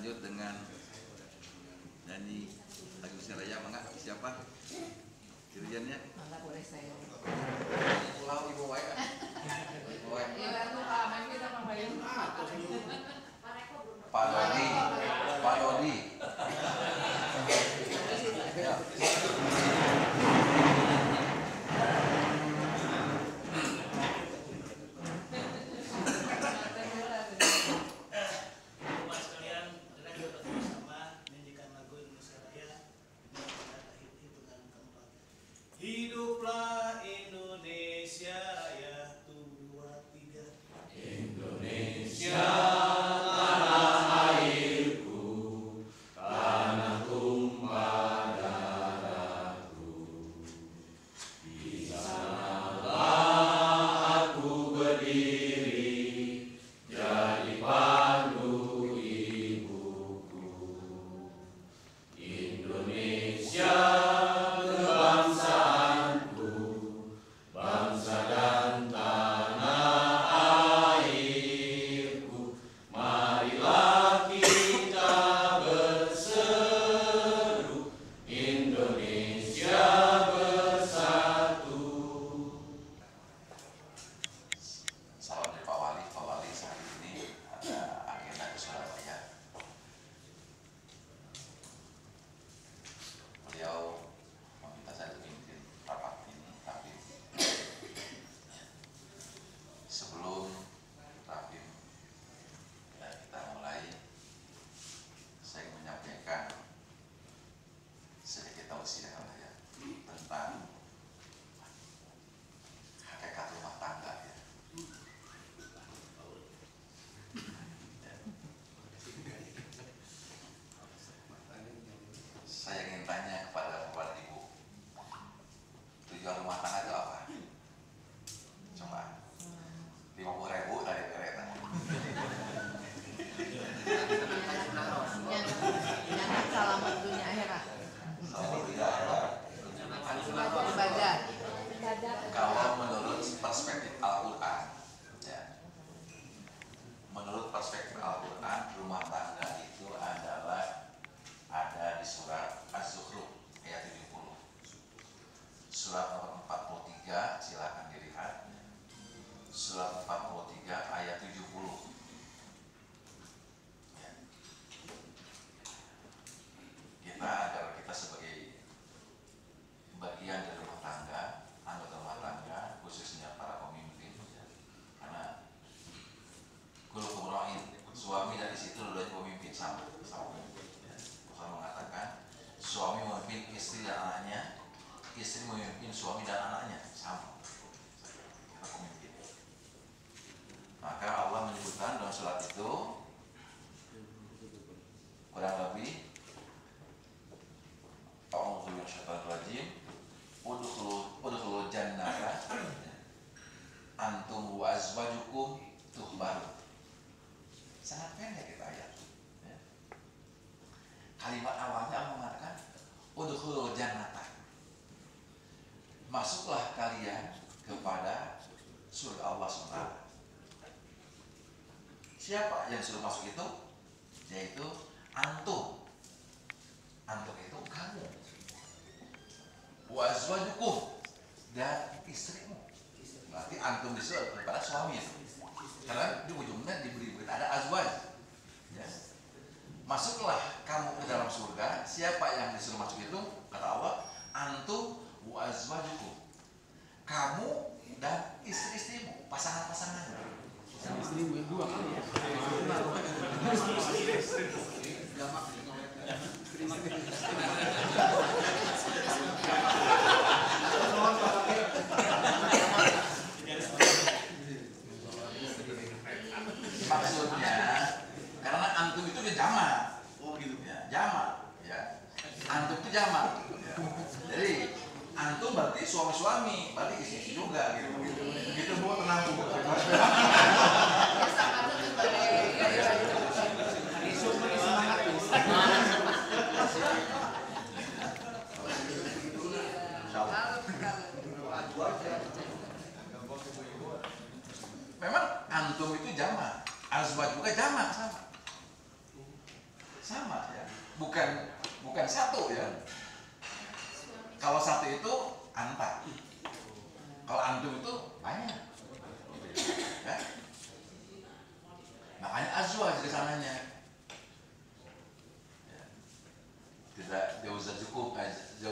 lanjut dengan nyanyi lagu Raya. Mangga siapa? Diriannya? Mangga boleh saya. Pulau Ibu Wae. Iya, itu Pak Main kita Pak Bayun. Pak Dodi. Pak Dodi. Hiduplah Indonesia Raya, 1, 2, 3. Indonesia tanah airku, tanah tumpah darahku. Di sanalah aku berdiri, jadi pandu ibuku. Indonesia tentang hakikat rumah tangga ya. Saya ingin tanya kepada Bapak Ibu, tujuan rumah tangga itu apa? Coba 50.000 dari kereta. Jangan selamat dunia akhirat. Selamat dunia akhirat. Kalau menurut perspektif Al-Quran, ya, menurut perspektif Al-Quran, rumah tangga itu adalah ada di surat Az-Zukhruf ayat 70. Surat nomor 43, silakan dilihat. Surat 43 ayat 70. Ya. Kita sebagai bagian dari rumah tangga, anggota rumah tangga, khususnya para pemimpin, ya. Karena kullukum ra'in, suami dari situ dulunya pemimpin sama. Ya. Rasul mengatakan suami memimpin istri dan anaknya, istri memimpin suami dan anaknya, sama. Kita pemimpin. Maka Allah menyebutkan dalam surat itu kurang lebih A'udzu minasyaitonir rajim. Udkhulul jannata antum wa azwajukum tuhbarun. Sangat pendek itu ayat. Ya. Kalimat awalnya Allah mengatakan udkhulul jannata. Masuklah kalian kepada surga Allah SWT. Siapa yang suruh masuk itu? Yaitu antum. Antum itu kamu. Wa azwajukum, dan istrimu. Berarti antum disuruh kepada suami itu. Karena di ujungnya diberi ada azwaj. Ya. Masuklah kamu ke dalam surga. Siapa yang disuruh masuk itu? Kata Allah, antum wa azwajukum. Kamu dan istri-istrimu, pasangan-pasanganmu. Istrimu yang dua kali ya. Maksudnya karena antum itu dia jamak. Oh gitu ya, jamak ya. Antum itu jamak ya. Jadi antum berarti suami-suami, berarti istri juga gitu. Begitu Bu, tenang Bu. Memang antum itu jamak, azwaj juga jamak sama. bukan satu ya. Kalau satu itu anta, kalau antum itu banyak. Ya? Makanya azwaj di sananya. Ya. Tidak jauh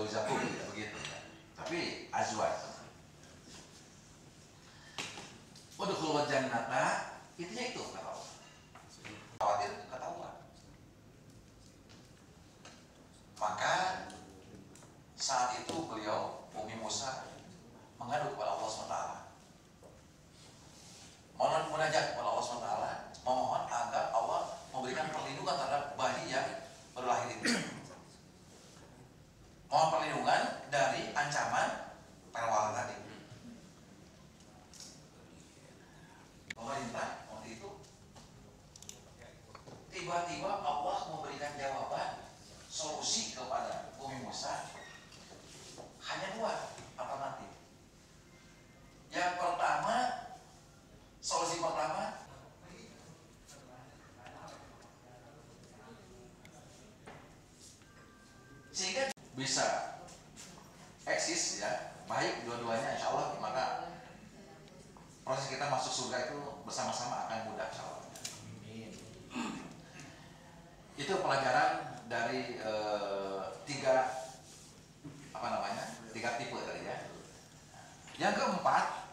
zakum tidak begitu. Ya. Tapi azwaj. Udkhulul jannata, intinya itu kata Allah. Khawatir ketahuan. Maka saat itu beliau, Umi Musa, mengadu kepada Allah SWT. Mohon munajat kepada Allah SWT, memohon agar Allah memberikan perlindungan terhadap bayi yang berlahir itu. Mohon perlindungan dari ancaman perawatan tadi. Pemerintah waktu itu tiba-tiba Allah memberikan jawaban solusi kepada Umi Musa. Hanya dua alternatif. Yang pertama, solusi pertama, sehingga bisa eksis ya, baik dua-duanya insya Allah, maka proses kita masuk surga itu bersama-sama akan mudah insya Allah. Itu pelajaran dari tiga tipe tadi ya. Yang keempat,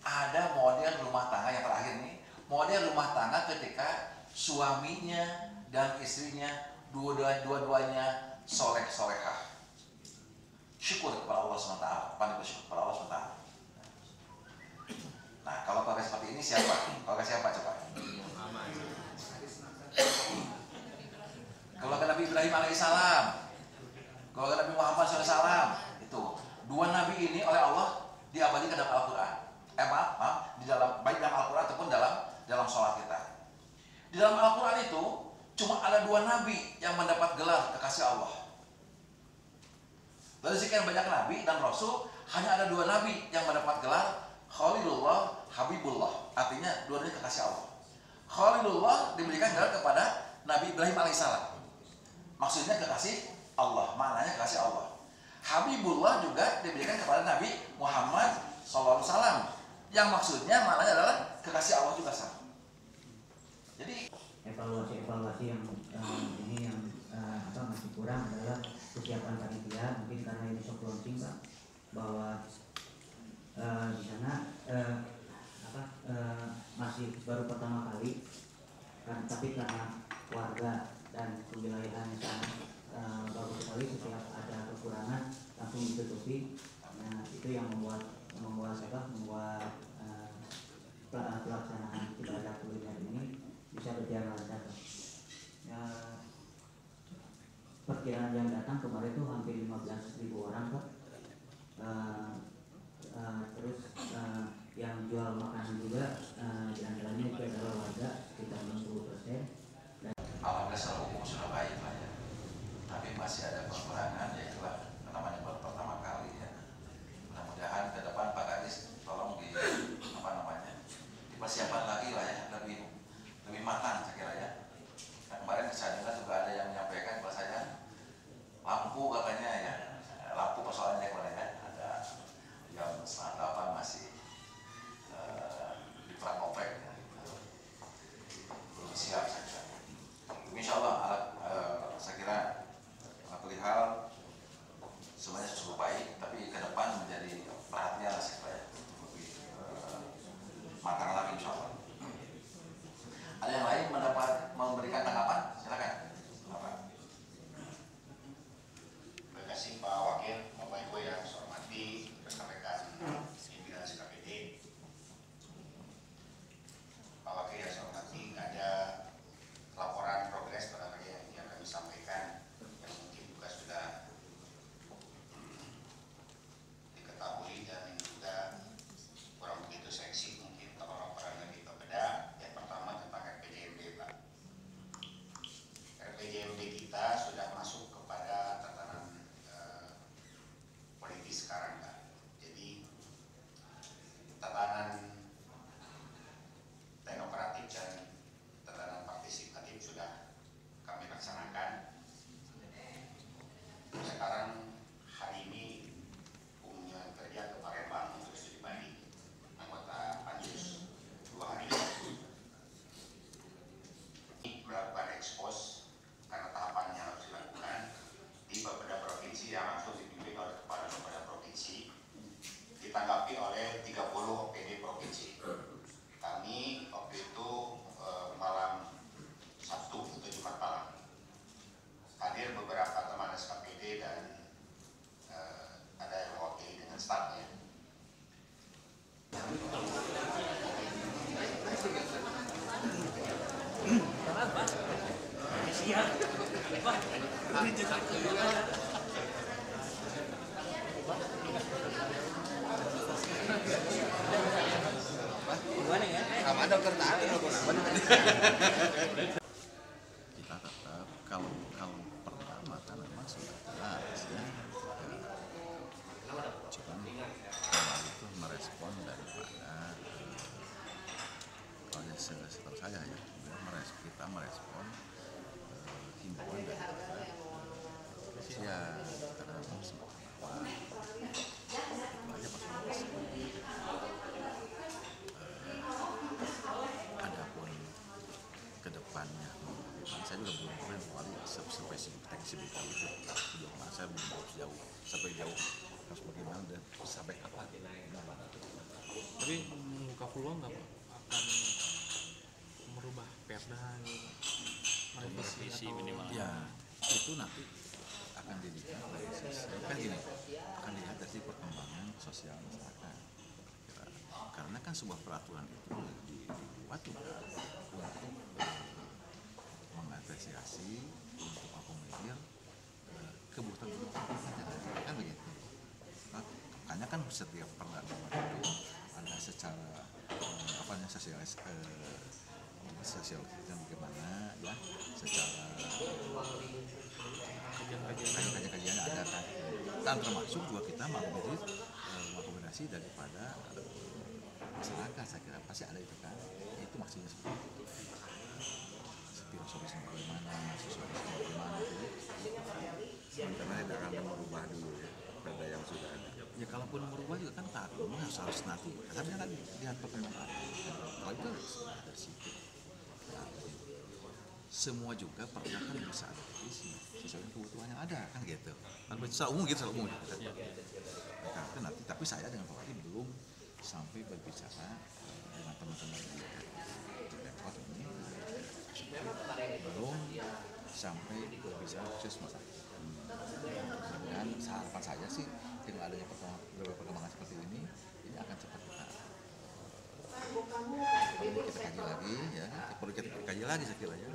ada model rumah tangga yang terakhir nih, model rumah tangga ketika suaminya dan istrinya dua-duanya soleh-solehah, syukur kepada Allah SWT, pandai bersyukur kepada Allah SWT. Nah, kalau keluarga seperti ini siapa? Keluarga siapa coba? Keluarga Nabi Ibrahim alaihissalam, keluarga Nabi Muhammad SAW. Itu dua nabi ini oleh Allah diabadikan dalam Al-Quran. Maaf, di dalam baik dalam Al-Quran ataupun dalam sholat kita. Di dalam Al-Quran itu cuma ada dua nabi yang mendapat gelar kekasih Allah. Dari sekian banyak nabi dan rasul, hanya ada dua nabi yang mendapat gelar Khalilullah, Habibullah. Artinya dua-duanya kekasih Allah. Khalilullah diberikan gelar kepada Nabi Ibrahim alaihissalam. Maksudnya kekasih Allah, maknanya kekasih Allah. Habibullah juga diberikan kepada Nabi Muhammad SAW, yang maksudnya maknanya adalah kekasih Allah juga sama. Jadi evaluasi yang ini yang masih kurang adalah kesiapan panitia, mungkin karena ini soft launching Pak, bahwa di sana masih baru pertama kali kan, tapi karena warga dan kewilayahan sangat bagus sekali, setiap ada kekurangan langsung ditutupi. Nah, itu yang membuat pelaksanaan ibadah kuliner ini bisa berjalan lancar. Ya, perkiraan yang datang kemarin itu hampir 15.000 orang Pak. Terus yang jual makanan juga jalan-jalannya itu adalah warga sekitar 60%. alhamdulillah secara umum sudah baik lah ya. Tapi masih ada kekurangan, ya itulah namanya baru pertama kali ya. Mudah-mudahan ke depan Pak Kadis tolong dipersiapkan lagi lah ya, lebih matang saya kira ya. Nah, kemarin saya dengar juga ada yang menyampaikan bahwa saya lampu katanya ya, lampu persoalan ditanggapi oleh 30 OPD provinsi. Kami waktu itu malam Sabtu atau Jumat malam hadir beberapa teman SKPD dan ada yang mewakili dengan stafnya. Kita tetap kalau pertama kan memang sudah jelas ya. Cuman itu merespon daripada kalau yang setahu saya ya kita merespon himbauan daripada ya karena semua aja adapun ke depannya saya juga belum pernah mengawali spesifik teknis itu sebelum saya belum jauh sampai jauh harus bagaimana dan sampai kapan. Tapi membuka peluang nggak Pak akan merubah perda revisi minimal? Ya itu nanti akan dilihat dari sisi kan gini, akan dilihat dari perkembangan sosial masyarakat. Karena kan sebuah peraturan itu dibuat juga untuk mengapresiasi, untuk mengakomodir kebutuhan kan begitu. Makanya kan setiap perda itu ada secara sosialisasi bagaimana ya, secara kajian ada kan, dan termasuk juga kita mengakomodasi daripada masyarakat. Saya kira pasti ada itu kan, itu maksudnya seperti itu. Filosofisnya bagaimana, sosialisme bagaimana itu. Sementara tidak akan merubah dulu ya perda yang sudah ada. Ya kalaupun merubah juga kan tak harus nanti. Karena kan lihat perkembangan. Kalau itu dari situ. Nah, semua juga pernah kan bisa ada revisi sesuai dengan kebutuhan yang ada kan gitu. Kan secara umum gitu, kan. Nah, nanti tapi saya dengan Pak Wali belum sampai berbicara dengan teman-teman di Pemkot ini belum sampai berbicara khusus masalah. Dan harapan saya sih dengan adanya perkembangan seperti ini akan cepat kita kaji lagi ya, perlu kita kaji lagi saya kira ya.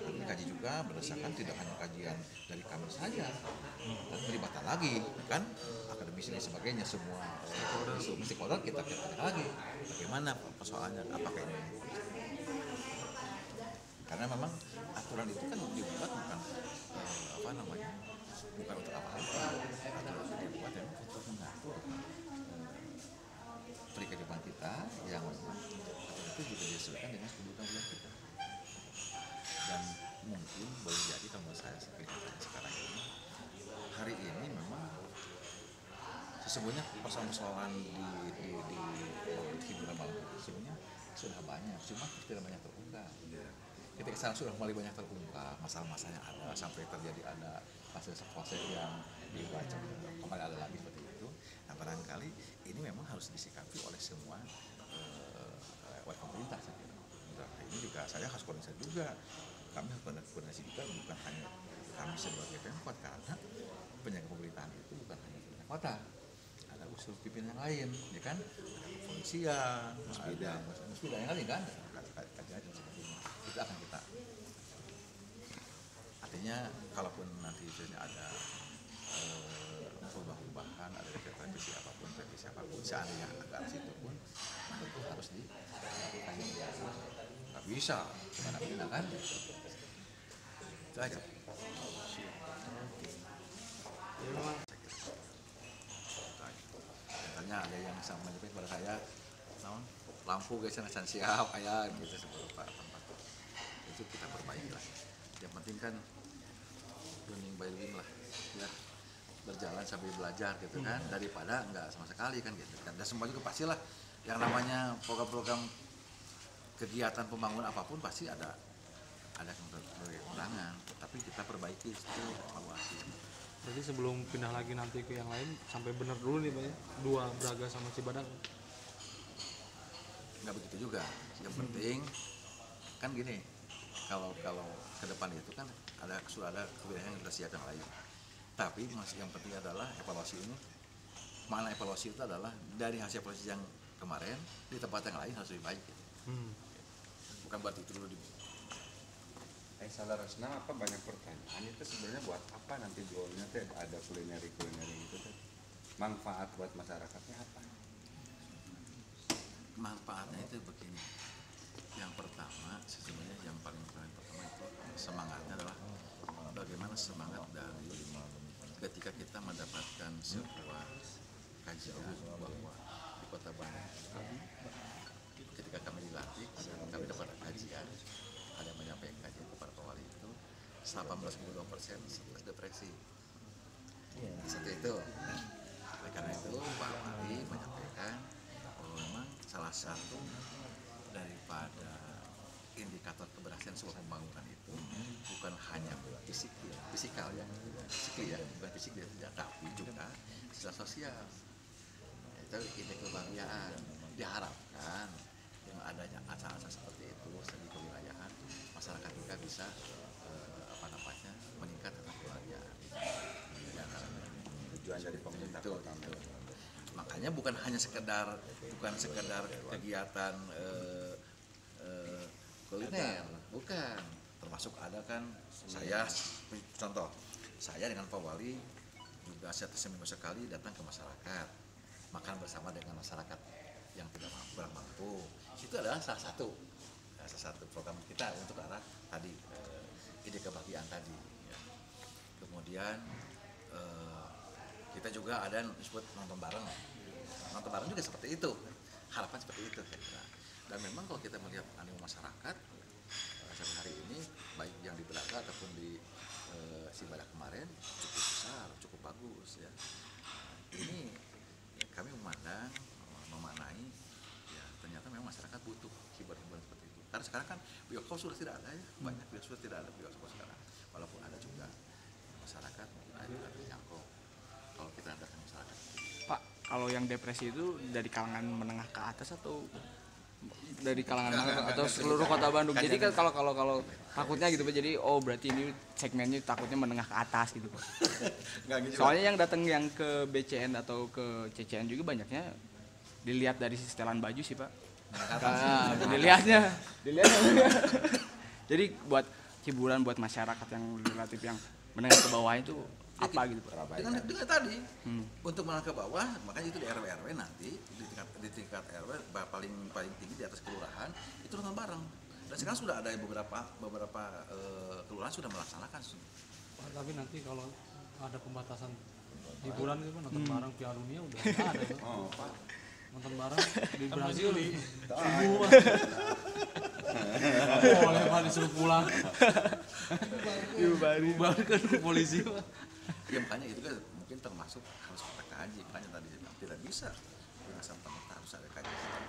Tapi kaji juga berdasarkan tidak hanya kajian dari kami saja, dan melibatkan lagi kan akademisi dan sebagainya, semua stakeholder kita kaji lagi bagaimana persoalannya, apakah ini karena memang aturan itu kan dibuat bukan bukan untuk apa-apa, aturan itu dibuat memang untuk mengatur kehidupan kita yang memang aturan itu juga disesuaikan dengan kebutuhan kita. Dan mungkin boleh jadi kalau menurut saya sekarang ini hari ini memang sesungguhnya persoalan di hiburan malam itu sebenarnya sudah banyak, cuma tidak banyak terungkap. Ketika sekarang sudah mulai banyak terungkap masalah-masalah yang ada sampai terjadi ada fase-fase yang dibaca kembali ada lagi seperti itu. Nah barangkali ini memang harus disikapi oleh semua oleh pemerintah saya kira. Nah, ini juga saya harus koordinasi juga. Kami harus koordinasi juga, bukan hanya kami sebagai Pemkot, karena penjaga pemerintahan itu bukan hanya pemerintah kota. Ada unsur pimpinan yang lain, ya kan? Ada kepolisian, ada musbida yang lain kan? Kajian dan sebagainya. Itu akan kita. Artinya, kalaupun nanti ada perubahan, ada revisi apapun, seandainya agak situ pun, itu harus dilakukan. Nggak bisa, gimana kan? Itu aja. Katanya ada yang sama juga kepada saya, lampu guys yang siap, kayak gitu seperti tempat. Itu kita perbaiki lah. Yang penting kan learning by doing lah, ya berjalan sambil belajar gitu kan, daripada nggak sama sekali kan gitu kan. Dan semua juga pastilah yang namanya program-program kegiatan pembangunan apapun pasti ada kekurangan, tapi kita perbaiki itu evaluasi. Berarti sebelum pindah lagi nanti ke yang lain sampai bener dulu nih Pak ya, 2 Braga sama Cibadak. Nggak begitu juga. Yang penting kan gini, kalau ke depan itu kan sudah ada kewilayahan yang kita siapkan lain. Tapi masih yang penting adalah evaluasi ini. Mana evaluasi itu adalah dari hasil evaluasi yang kemarin di tempat yang lain harus lebih baik. Bukan berarti itu dulu Salah resna apa banyak pertanyaan itu sebenarnya buat apa nanti goalnya teh ada kulineri itu teh manfaat buat masyarakatnya apa? Manfaatnya itu begini. Yang pertama sebenarnya yang paling pertama itu semangatnya adalah bagaimana semangat dari ketika kita mendapatkan sebuah kajian bahwa di Kota Bandung ketika kami dilatih kami dapat kajian ada yang menyampaikan kepada Pak Wali itu 18,2% stres depresi. Seperti itu. Oleh karena itu Pak Wali menyampaikan bahwa memang salah satu daripada indikator keberhasilan sebuah pembangunan itu bukan hanya fisikal ya, bukan fisik dia tidak, tapi juga secara sosial. Itu indeks kebahagiaan. Diharapkan dengan adanya acara-acara seperti itu di kewilayahan masyarakat kita bisa meningkat tentang kebahagiaan. Tujuan dari pemerintah kota. Makanya bukan sekedar kegiatan kuliner, bukan. Termasuk ada kan saya contoh saya dengan Pak Wali juga seminggu sekali datang ke masyarakat makan bersama dengan masyarakat yang tidak kurang mampu. Itu adalah salah satu program kita untuk arah tadi ide kebahagiaan tadi. Ya. Kemudian kita juga ada yang disebut nonton bareng juga seperti itu, harapan seperti itu saya kira. Dan memang kalau kita melihat animo masyarakat sampai hari ini baik yang di Braga ataupun di Cibadak kemarin cukup besar, cukup bagus ya. Ini kami memaknai ya ternyata memang masyarakat butuh hiburan-hiburan seperti itu. Karena sekarang kan bioskop sudah tidak ada ya, banyak bioskop sudah tidak ada bioskop sekarang. Walaupun ada juga masyarakat mungkin ada terjangkau kalau kita datang masyarakat. Pak, kalau yang depresi itu dari kalangan menengah ke atas atau dari kalangan atau seluruh Kota Bandung? Jadi kan kalau takutnya gitu Pak, jadi berarti ini segmennya takutnya menengah ke atas gitu Pak. Soalnya yang datang yang ke BCN atau ke CCN juga banyaknya dilihat dari setelan baju sih Pak. Dilihatnya. Jadi buat hiburan buat masyarakat yang relatif yang menengah ke bawah itu apa gitu Pak? Dengan tadi untuk menengah ke bawah, makanya itu di RW nanti di tingkat RW paling tinggi di atas kelurahan itu nonton bareng. Dan sekarang sudah ada beberapa kelurahan sudah melaksanakan. Tapi nanti kalau ada pembatasan hiburan gitu nonton bareng Piala Dunia udah ada ya. Pak. Nonton bareng di Brazil di boleh Pak disuruh pulang. Baru kan polisi Pak. Ya makanya itu kan mungkin termasuk harus kita kaji, makanya tadi tidak bisa dengan serta-merta harus ada kajian.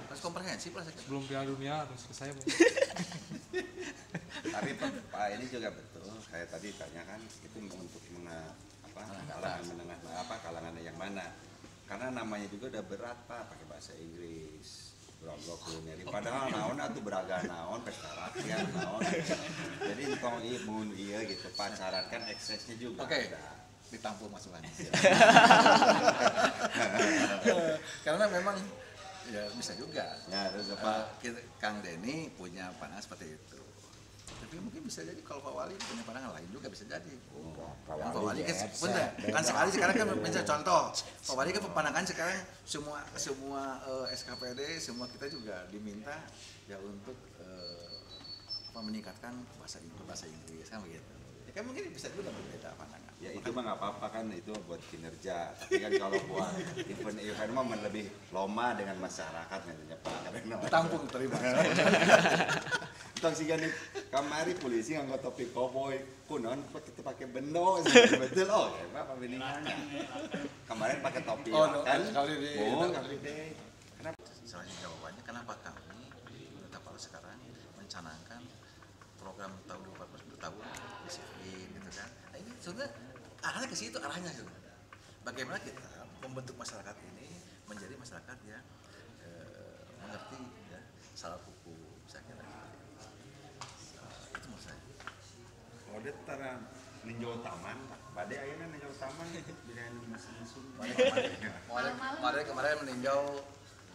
Harus komprehensif lah. Sebelum Piala Dunia harus ke saya Pak. Tapi Pak ini juga betul, kayak tadi tanyakan itu untuk kalangan yang mana? Karena namanya juga udah berat Pak, pakai bahasa Inggris, blog kulineri. Padahal naon atuh Braga naon, pesta rakyat naon. Jadi entong iya gitu Pak, syaratkan eksesnya juga. Oke. Ditampung masukannya. Karena memang ya bisa juga. Ya, terus apa? Kang Denny punya pandangan seperti itu. Tapi mungkin bisa jadi kalau Pak Wali punya pandangan lain juga bisa jadi. Pak Wali kan sekali sekarang kan misalnya contoh, Pak Wali kan pandangan sekarang semua SKPD semua kita juga diminta ya untuk meningkatkan bahasa Inggris kan begitu. Ya kan mungkin bisa juga berbeda pandangan. Ya itu mah nggak apa-apa kan, itu buat kinerja. Tapi kan kalau buat event mah lebih loma dengan masyarakat nantinya Pak. Tampung terima. Tong siga nih kamari polisi nganggo topi cowboy kunon kita pakai bendo betul ya Pak pembinangannya. Kemarin pakai topi kan. Kenapa? Salah jawabannya kenapa kami Kepala sekarang mencanangkan program tahun 2014 tahun disiplin gitu kan. Nah, ini sebenarnya arahnya ke situ arahnya gitu. Bagaimana kita membentuk masyarakat ini menjadi masyarakat yang mengerti ya salah hukum, saya kira itu menurut saya. Kalau dia tara ninjau taman, badai ayeuna ninjau taman bila mesin Kemarin meninjau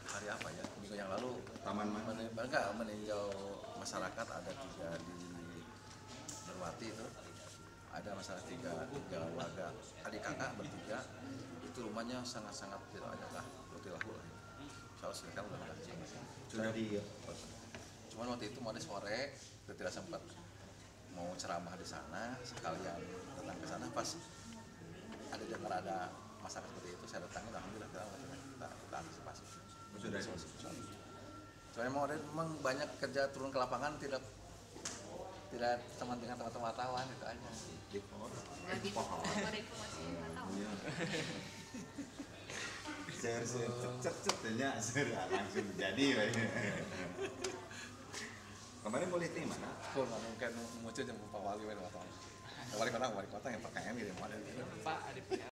hari apa ya, minggu yang lalu taman mana? Meninjau masyarakat ada 3 di Berwati itu, ada masyarakat tiga warga adik kakak bertiga, itu rumahnya sangat tidak ada lah lahu lah. Soalnya sekarang udah ada Sudah di cuman waktu itu mau sore tidak sempat mau ceramah di sana, sekalian datang ke sana pas ada dengar ada masyarakat seperti itu, saya datangin, alhamdulillah kita antisipasi. sudah Soalnya memang banyak kerja turun ke lapangan tidak teman dengan teman-teman wartawan itu aja. Lagi informasi share cet-cetnya langsung jadi. Kemarin boleh tim mana? Kok nggak mungkin muncul yang Pak Wali wartawan. Wali kota yang PKM gitu model gitu. Pak ada